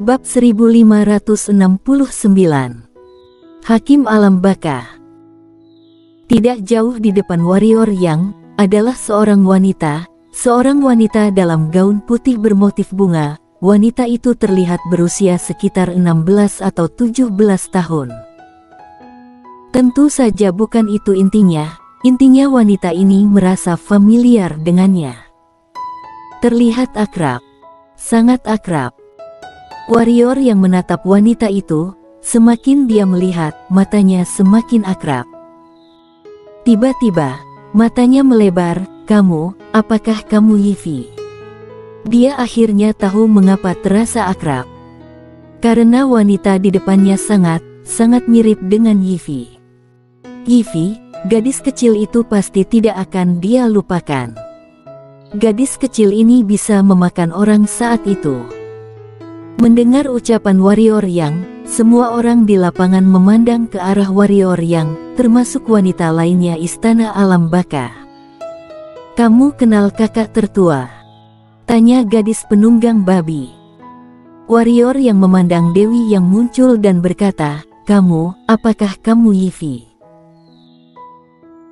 Bab 1569. Hakim Alam Baka. Tidak jauh di depan warrior yang adalah seorang wanita dalam gaun putih bermotif bunga. Wanita itu terlihat berusia sekitar 16 atau 17 tahun. Tentu saja bukan itu intinya. Intinya wanita ini merasa familiar dengannya. Terlihat akrab, sangat akrab. Warrior yang menatap wanita itu, semakin dia melihat, matanya semakin akrab. Tiba-tiba, matanya melebar, "Kamu, apakah kamu Yivi?" Dia akhirnya tahu mengapa terasa akrab. Karena wanita di depannya sangat mirip dengan Yivi. Yivi, gadis kecil itu pasti tidak akan dia lupakan. Gadis kecil ini bisa memakan orang saat itu. Mendengar ucapan warrior yang, semua orang di lapangan memandang ke arah warrior yang, termasuk wanita lainnya Istana Alam Baka. "Kamu kenal kakak tertua?" tanya gadis penunggang babi. Warrior yang memandang Dewi yang muncul dan berkata, "Kamu, apakah kamu Yivi?"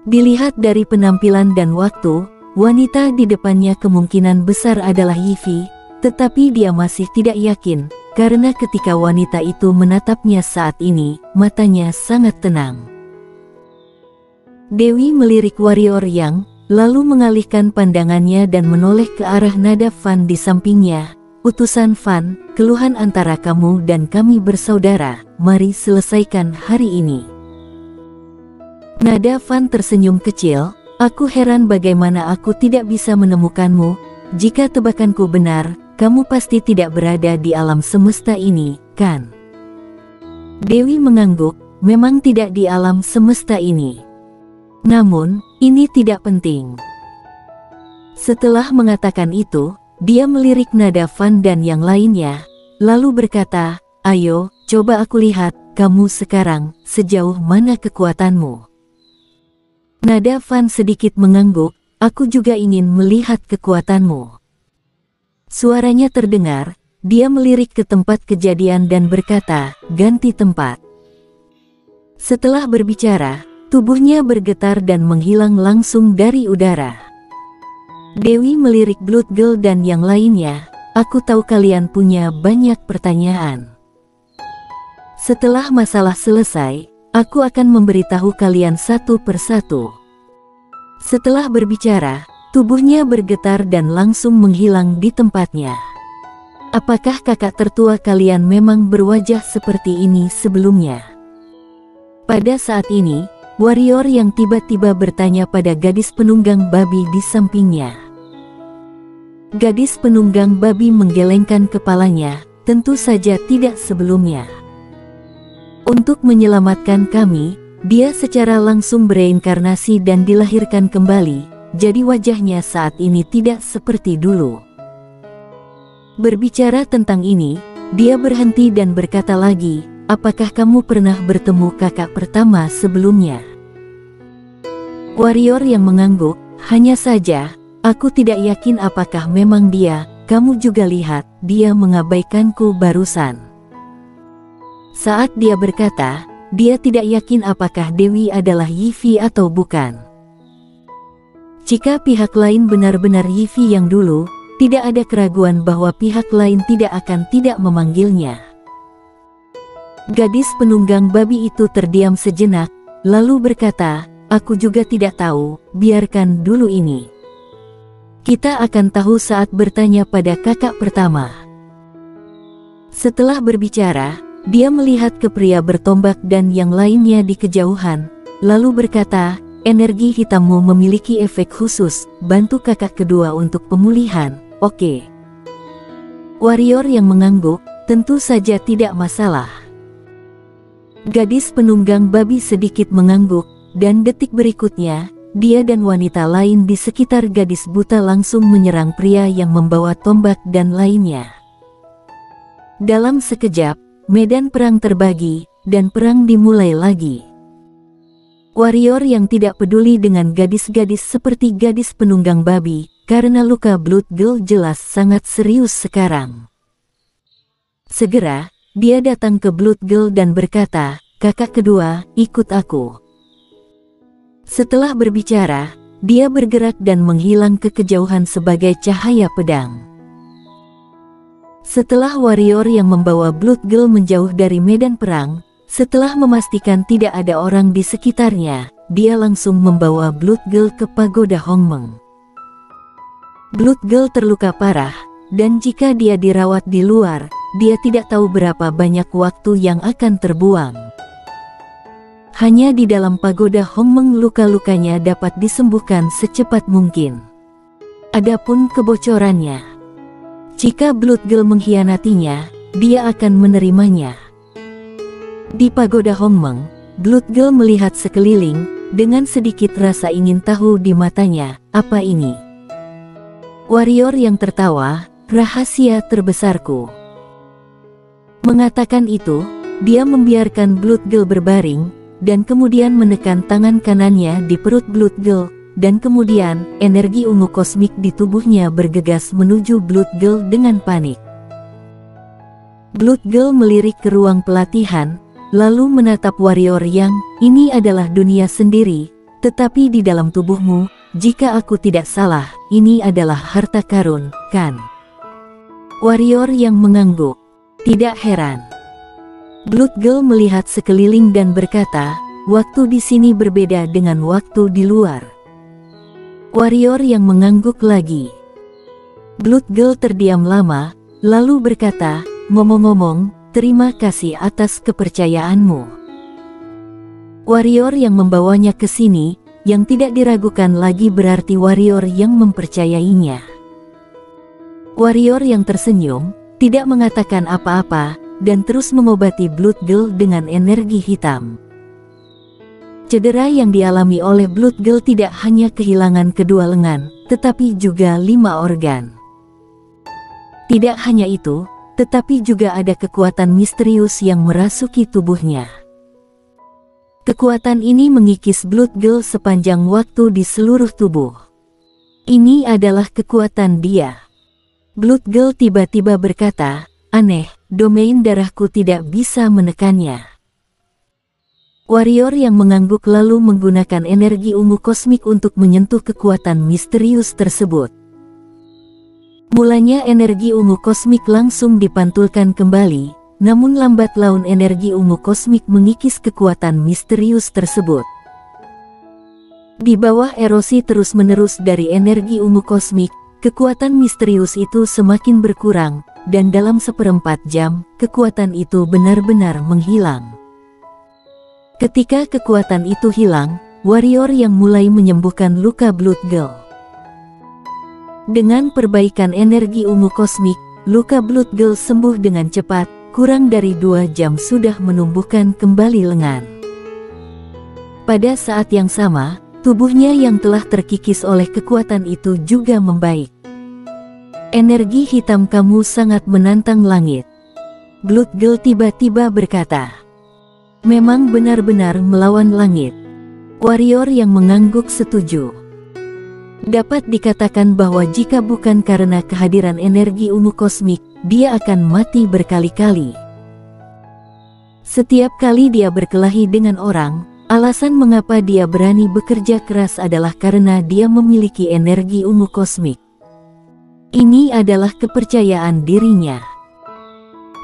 Dilihat dari penampilan dan waktu, wanita di depannya kemungkinan besar adalah Yivi. Tetapi dia masih tidak yakin, karena ketika wanita itu menatapnya saat ini, matanya sangat tenang. Dewi melirik warrior yang, lalu mengalihkan pandangannya dan menoleh ke arah nada Van di sampingnya. "Utusan Van, keluhan antara kamu dan kami bersaudara, mari selesaikan hari ini." Nada Van tersenyum kecil, "Aku heran bagaimana aku tidak bisa menemukanmu. Jika tebakanku benar, kamu pasti tidak berada di alam semesta ini, kan?" Dewi mengangguk, "Memang tidak di alam semesta ini. Namun, ini tidak penting." Setelah mengatakan itu, dia melirik nada Van dan yang lainnya, lalu berkata, "Ayo, coba aku lihat, kamu sekarang, sejauh mana kekuatanmu." Nada Van sedikit mengangguk, "Aku juga ingin melihat kekuatanmu." Suaranya terdengar, dia melirik ke tempat kejadian dan berkata, "Ganti tempat." Setelah berbicara, tubuhnya bergetar dan menghilang langsung dari udara. Dewi melirik Blood Girl dan yang lainnya, "Aku tahu kalian punya banyak pertanyaan. Setelah masalah selesai, aku akan memberitahu kalian satu persatu." Setelah berbicara, tubuhnya bergetar dan langsung menghilang di tempatnya. "Apakah kakak tertua kalian memang berwajah seperti ini sebelumnya?" Pada saat ini, warrior yang tiba-tiba bertanya pada gadis penunggang babi di sampingnya. Gadis penunggang babi menggelengkan kepalanya, "Tentu saja tidak sebelumnya. Untuk menyelamatkan kami, dia secara langsung bereinkarnasi dan dilahirkan kembali. Jadi wajahnya saat ini tidak seperti dulu." Berbicara tentang ini, dia berhenti dan berkata lagi, "Apakah kamu pernah bertemu kakak pertama sebelumnya?" Warrior yang mengangguk, "Hanya saja, aku tidak yakin apakah memang dia. Kamu juga lihat, dia mengabaikanku barusan." Saat dia berkata, dia tidak yakin apakah Dewi adalah Yivi atau bukan. Jika pihak lain benar-benar Yivi yang dulu, tidak ada keraguan bahwa pihak lain tidak akan tidak memanggilnya. Gadis penunggang babi itu terdiam sejenak, lalu berkata, "Aku juga tidak tahu, biarkan dulu ini. Kita akan tahu saat bertanya pada kakak pertama." Setelah berbicara, dia melihat ke pria bertombak dan yang lainnya di kejauhan, lalu berkata, "Energi hitammu memiliki efek khusus, bantu kakak kedua untuk pemulihan, oke?" Warrior yang mengangguk, "Tentu saja tidak masalah." Gadis penunggang babi sedikit mengangguk, dan detik berikutnya, dia dan wanita lain di sekitar gadis buta langsung menyerang pria yang membawa tombak dan lainnya. Dalam sekejap, medan perang terbagi, dan perang dimulai lagi. Warrior yang tidak peduli dengan gadis-gadis seperti gadis penunggang babi, karena luka Blood Girl jelas sangat serius sekarang. Segera, dia datang ke Blood Girl dan berkata, "Kakak kedua, ikut aku." Setelah berbicara, dia bergerak dan menghilang ke kejauhan sebagai cahaya pedang. Setelah warrior yang membawa Blood Girl menjauh dari medan perang, setelah memastikan tidak ada orang di sekitarnya, dia langsung membawa Blood Girl ke pagoda Hongmeng. Blood Girl terluka parah, dan jika dia dirawat di luar, dia tidak tahu berapa banyak waktu yang akan terbuang. Hanya di dalam pagoda Hongmeng luka-lukanya dapat disembuhkan secepat mungkin. Adapun kebocorannya, jika Blood Girl mengkhianatinya, dia akan menerimanya. Di pagoda Hongmeng, Blood Girl melihat sekeliling, dengan sedikit rasa ingin tahu di matanya, "Apa ini?" Warrior yang tertawa, "Rahasia terbesarku." Mengatakan itu, dia membiarkan Blood Girl berbaring, dan kemudian menekan tangan kanannya di perut Blood Girl, dan kemudian, energi ungu kosmik di tubuhnya bergegas menuju Blood Girl dengan panik. Blood Girl melirik ke ruang pelatihan, lalu menatap warrior yang, "Ini adalah dunia sendiri, tetapi di dalam tubuhmu, jika aku tidak salah, ini adalah harta karun, kan?" Warrior yang mengangguk. Tidak heran. Blood Girl melihat sekeliling dan berkata, "Waktu di sini berbeda dengan waktu di luar." Warrior yang mengangguk lagi. Blood Girl terdiam lama, lalu berkata, "Ngomong-ngomong, terima kasih atas kepercayaanmu." Warrior yang membawanya ke sini, yang tidak diragukan lagi berarti warrior yang mempercayainya. Warrior yang tersenyum, tidak mengatakan apa-apa, dan terus mengobati Blood Girl dengan energi hitam. Cedera yang dialami oleh Blood Girl tidak hanya kehilangan kedua lengan, tetapi juga 5 organ. Tidak hanya itu, tetapi juga ada kekuatan misterius yang merasuki tubuhnya. Kekuatan ini mengikis Blood Girl sepanjang waktu di seluruh tubuh. Ini adalah kekuatan dia. Blood Girl tiba-tiba berkata, "Aneh, domain darahku tidak bisa menekannya." Warrior yang mengangguk lalu menggunakan energi ungu kosmik untuk menyentuh kekuatan misterius tersebut. Mulanya energi ungu kosmik langsung dipantulkan kembali, namun lambat laun energi ungu kosmik mengikis kekuatan misterius tersebut. Di bawah erosi terus-menerus dari energi ungu kosmik, kekuatan misterius itu semakin berkurang, dan dalam 1/4 jam, kekuatan itu benar-benar menghilang. Ketika kekuatan itu hilang, warrior yang mulai menyembuhkan luka Blood Girl. Dengan perbaikan energi ungu kosmik, luka Blood Girl sembuh dengan cepat, kurang dari 2 jam sudah menumbuhkan kembali lengan. Pada saat yang sama, tubuhnya yang telah terkikis oleh kekuatan itu juga membaik. "Energi hitam kamu sangat menantang langit." Blood Girl tiba-tiba berkata. "Memang benar-benar melawan langit." Warrior yang mengangguk setuju. Dapat dikatakan bahwa jika bukan karena kehadiran energi ungu kosmik, dia akan mati berkali-kali. Setiap kali dia berkelahi dengan orang, alasan mengapa dia berani bekerja keras adalah karena dia memiliki energi ungu kosmik. Ini adalah kepercayaan dirinya.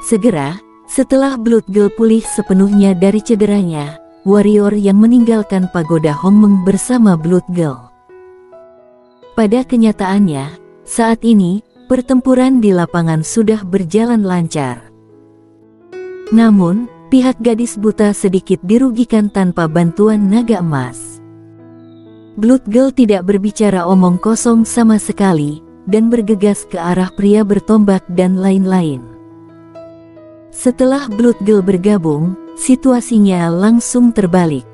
Segera, setelah Blood Girl pulih sepenuhnya dari cederanya, warrior yang meninggalkan pagoda Hongmeng bersama Blood Girl. Pada kenyataannya, saat ini, pertempuran di lapangan sudah berjalan lancar. Namun, pihak gadis buta sedikit dirugikan tanpa bantuan naga emas. Blood Girl tidak berbicara omong kosong sama sekali, dan bergegas ke arah pria bertombak dan lain-lain. Setelah Blood Girl bergabung, situasinya langsung terbalik.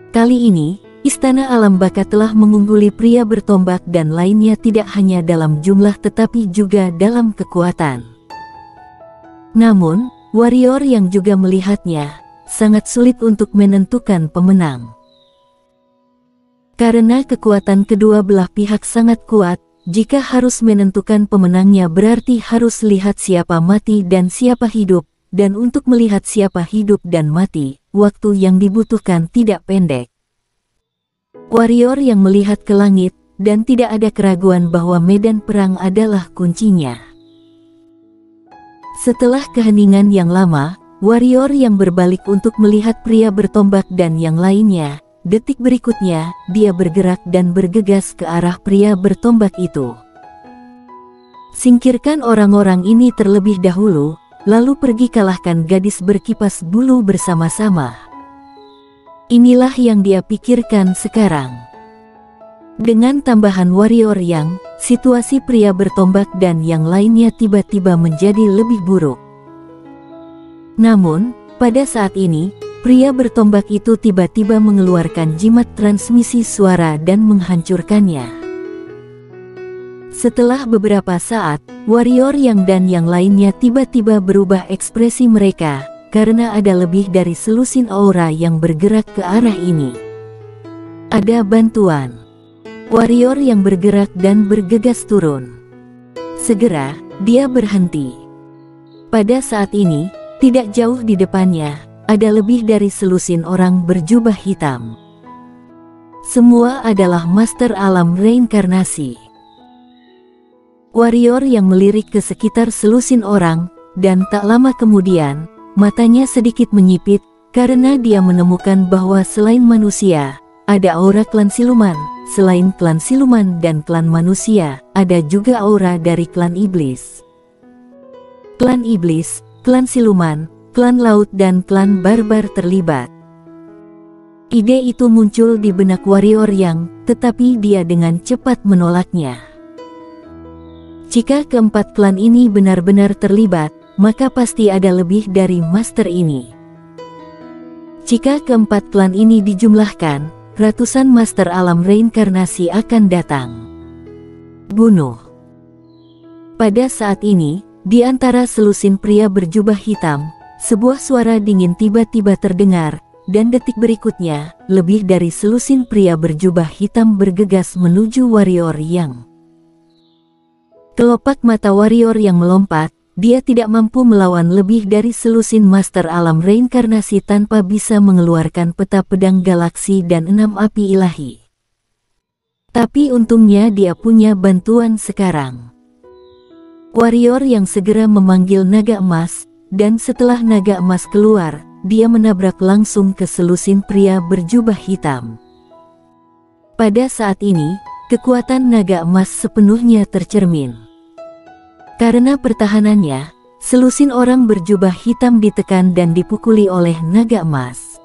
Kali ini, Istana Alam Baka telah mengungguli pria bertombak dan lainnya tidak hanya dalam jumlah tetapi juga dalam kekuatan. Namun, warrior yang juga melihatnya, sangat sulit untuk menentukan pemenang. Karena kekuatan kedua belah pihak sangat kuat, jika harus menentukan pemenangnya berarti harus lihat siapa mati dan siapa hidup, dan untuk melihat siapa hidup dan mati, waktu yang dibutuhkan tidak pendek. Warrior yang melihat ke langit, dan tidak ada keraguan bahwa medan perang adalah kuncinya. Setelah keheningan yang lama, warrior yang berbalik untuk melihat pria bertombak dan yang lainnya. Detik berikutnya, dia bergerak dan bergegas ke arah pria bertombak itu. Singkirkan orang-orang ini terlebih dahulu, lalu pergi kalahkan gadis berkipas bulu bersama-sama. Inilah yang dia pikirkan sekarang. Dengan tambahan warrior yang, situasi pria bertombak dan yang lainnya tiba-tiba menjadi lebih buruk. Namun, pada saat ini, pria bertombak itu tiba-tiba mengeluarkan jimat transmisi suara dan menghancurkannya. Setelah beberapa saat, warrior yang dan yang lainnya tiba-tiba berubah ekspresi mereka, karena ada lebih dari selusin aura yang bergerak ke arah ini. Ada bantuan. Warrior yang bergerak dan bergegas turun. Segera, dia berhenti. Pada saat ini, tidak jauh di depannya, ada lebih dari selusin orang berjubah hitam. Semua adalah master alam reinkarnasi. Warrior yang melirik ke sekitar selusin orang, dan tak lama kemudian, matanya sedikit menyipit, karena dia menemukan bahwa selain manusia, ada aura klan siluman. Selain klan siluman dan klan manusia, ada juga aura dari klan iblis. Klan iblis, klan siluman, klan laut dan klan barbar terlibat. Ide itu muncul di benak warrior yang, tetapi dia dengan cepat menolaknya. Jika keempat klan ini benar-benar terlibat, maka pasti ada lebih dari master ini. Jika keempat klan ini dijumlahkan, ratusan master alam reinkarnasi akan datang. Bunuh. Pada saat ini, di antara selusin pria berjubah hitam, sebuah suara dingin tiba-tiba terdengar, dan detik berikutnya, lebih dari selusin pria berjubah hitam bergegas menuju warrior yang. Kelopak mata warrior yang melompat, dia tidak mampu melawan lebih dari selusin master alam reinkarnasi tanpa bisa mengeluarkan peta pedang galaksi dan 6 api ilahi. Tapi untungnya dia punya bantuan sekarang. Warrior yang segera memanggil naga emas, dan setelah naga emas keluar, dia menabrak langsung ke selusin pria berjubah hitam. Pada saat ini, kekuatan naga emas sepenuhnya tercermin. Karena pertahanannya, selusin orang berjubah hitam ditekan dan dipukuli oleh naga emas.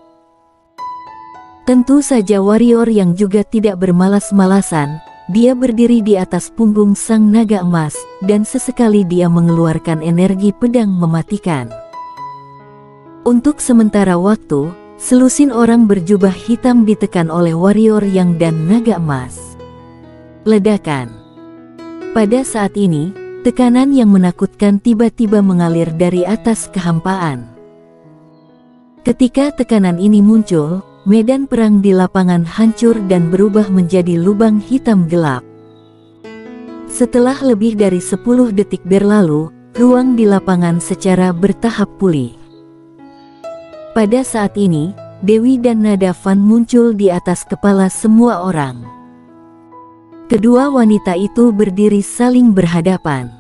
Tentu saja warrior yang juga tidak bermalas-malasan, dia berdiri di atas punggung sang naga emas, dan sesekali dia mengeluarkan energi pedang mematikan. Untuk sementara waktu, selusin orang berjubah hitam ditekan oleh warrior yang dan naga emas. Ledakan. Pada saat ini, tekanan yang menakutkan tiba-tiba mengalir dari atas kehampaan. Ketika tekanan ini muncul, medan perang di lapangan hancur dan berubah menjadi lubang hitam gelap. Setelah lebih dari 10 detik berlalu, ruang di lapangan secara bertahap pulih. Pada saat ini, Dewi dan Nadavan muncul di atas kepala semua orang. Kedua wanita itu berdiri saling berhadapan.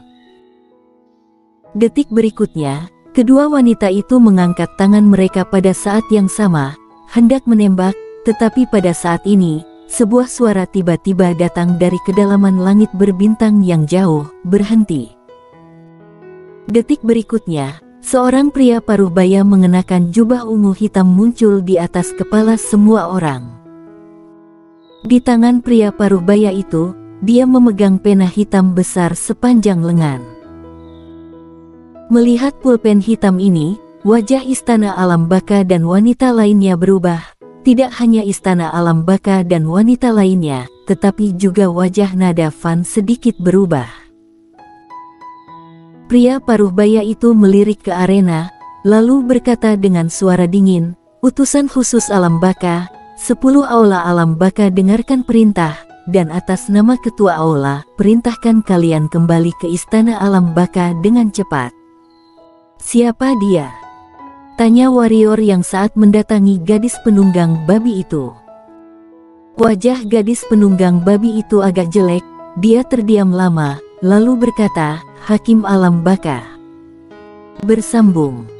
Detik berikutnya, kedua wanita itu mengangkat tangan mereka pada saat yang sama, hendak menembak, tetapi pada saat ini, sebuah suara tiba-tiba datang dari kedalaman langit berbintang yang jauh, berhenti. Detik berikutnya, seorang pria paruh baya mengenakan jubah ungu hitam muncul di atas kepala semua orang. Di tangan pria paruh baya itu, dia memegang pena hitam besar sepanjang lengan. Melihat pulpen hitam ini, wajah istana alam baka dan wanita lainnya berubah. Tidak hanya istana alam baka dan wanita lainnya, tetapi juga wajah Nadavan sedikit berubah. Pria paruh baya itu melirik ke arena, lalu berkata dengan suara dingin, "Utusan khusus alam baka, 10 aula alam baka dengarkan perintah, dan atas nama Ketua Aula, perintahkan kalian kembali ke Istana Alam Baka dengan cepat." "Siapa dia?" tanya warrior yang saat mendatangi gadis penunggang babi itu. Wajah gadis penunggang babi itu agak jelek, dia terdiam lama, lalu berkata, "Hakim Alam Baka." Bersambung.